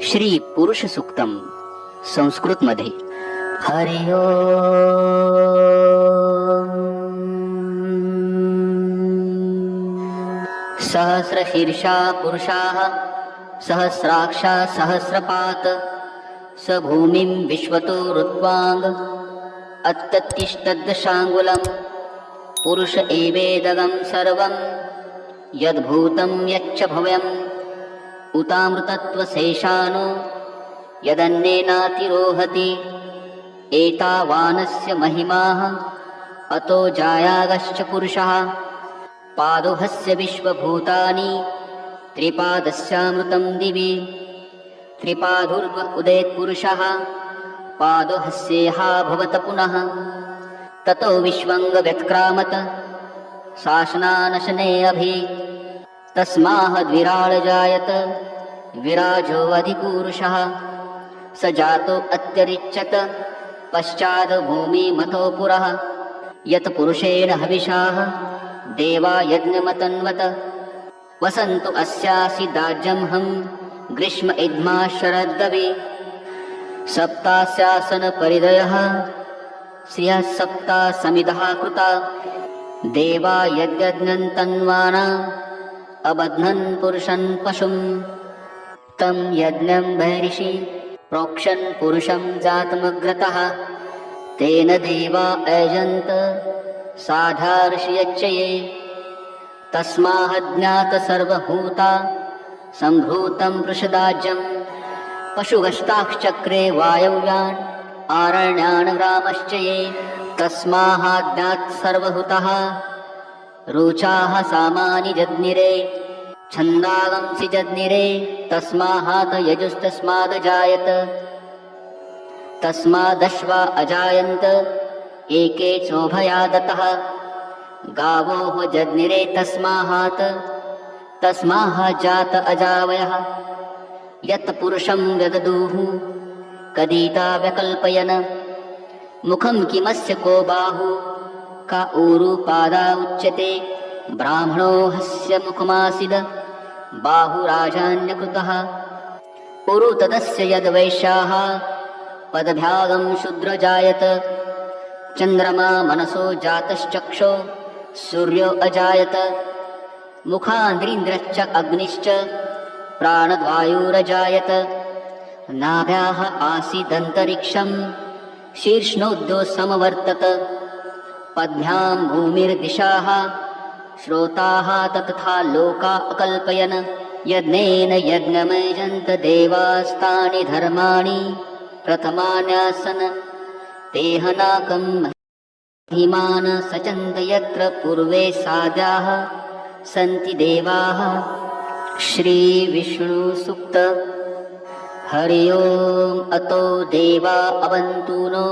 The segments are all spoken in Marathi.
श्री पुरुष सूक्तम संस्कृत मध्ये. हरि सहस्रशीर्षा पुरुषाः सहस्राक्षा सहस्रपात स भूमिं विश्वतो ऋत्वांग अत्ततिष्ठद्दशांगुलं पुरुष एवेदगं सर्वं यद्भूतं यच्च भव्यम् उतामृतत्वशेषानो यदन्नेनातिरोहति एतावानस्य महिमाः अतो जायागश्च पुरुषः पादोहस्य विश्वभूतानि त्रिपादस्यामृतं दिवि त्रिपादुर्व उदेत्पुरुषः पादोहस्येहा भवत पुनः ततो विश्वङ्गव्यत्क्रामत शासनानशने अभि तस्माद्विराळ जायत विराजो अधिपुरुषः स जातो अत्यरिच्यत पश्चाद् भूमिमतो पुरः यत् पुरुषेण हविषाः देवा यज्ञमतन्वत वसन्तु अस्यासि दाज्यंहं ग्रीष्म इद्मा शरद्दवि सप्तास्यासन परिदयः श्रियः सप्ता समिदः कृता देवा यज्ञन्तन्वाना अबध्नन् पुरुषन् पशुं तं यज्ञं बहिर्षि प्रोक्षन् पुरुषं जातमग्रतः तेन देवा अयजन्त साधार्षयच्चये तस्माज्ञात सर्वभूता सम्भूतं वृषदाज्यं पशुगस्ताश्चक्रे वायव्यान् आरण्यान् ग्रामश्चये तस्माज्ञात सर्वभूतः रुचाः सामानि जज्ञिरे छन्दागंसि जज्ञिरे तस्मात् यजुस्तस्मादजायत तस्मादश्वा अजायन्त एके चोभयादतः गावोः जज्ञिरे तस्मात् जात अजावयः यत् पुरुषं व्यददुः कदीता व्यकल्पयन् मुखं किमस्य को बाहु का ऊरुपादा उच्यते ब्राह्मणो हस्य मुखमासीद बाहुराजान्यकृतः उरु तदस्य यद्वैश्याः पदभ्यागं शूद्र जायत चन्द्रमा मनसो जातश्चक्षो सूर्यो अजायत मुखान्द्रीन्द्रश्च अग्निश्च प्राणद्वायुरजायत नाभ्याः आसीदन्तरिक्षं शीर्ष्णोद्यो समवर्तत पद्भ्यां भूमिर्दिशाः श्रोताः तथा लोका अकल्पयन् यज्ञेन यज्ञमयजन्त देवास्तानि धर्माणि प्रथमान्यासन् तेहनाकं महिमान् सचन्त यत्र पूर्वे साद्याः सन्ति देवाः. श्री विष्णु सूक्त. हरि ओम्. अतो देवा अवन्तूनो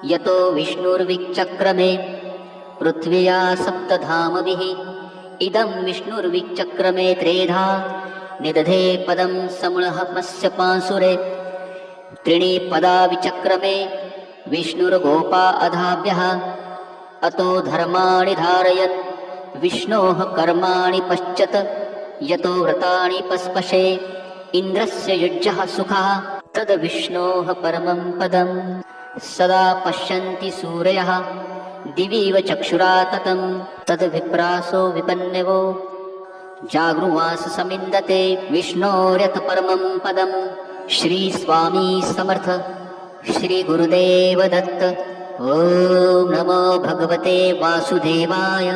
यतो विष्णुर्विचक्रमे पृथ्व्या सप्तधामभिः इदं विष्णुर्विचक्रमे त्रेधा निदधे पदं समूलहमस्य पांसुरे त्रीणि पदा विचक्रमे विष्णुर्गोपा अधाभ्यः अतो धर्माणि धारयन् विष्णोः कर्माणि पश्चत यतो व्रतानि पस्पशे इन्द्रस्य युज्यः सुखः तद् विष्णोः परमं पदं सदा पश्यन्ति सूरयः दिवीव चक्षुरा ततं तद् विप्रासो विपन्नवो जागृवास समिन्दते विष्णोर्यत् परमं पदं. श्री स्वामी समर्थ. श्री गुरुदेव दत्त. ओम नमो भगवते वासुदेवाय.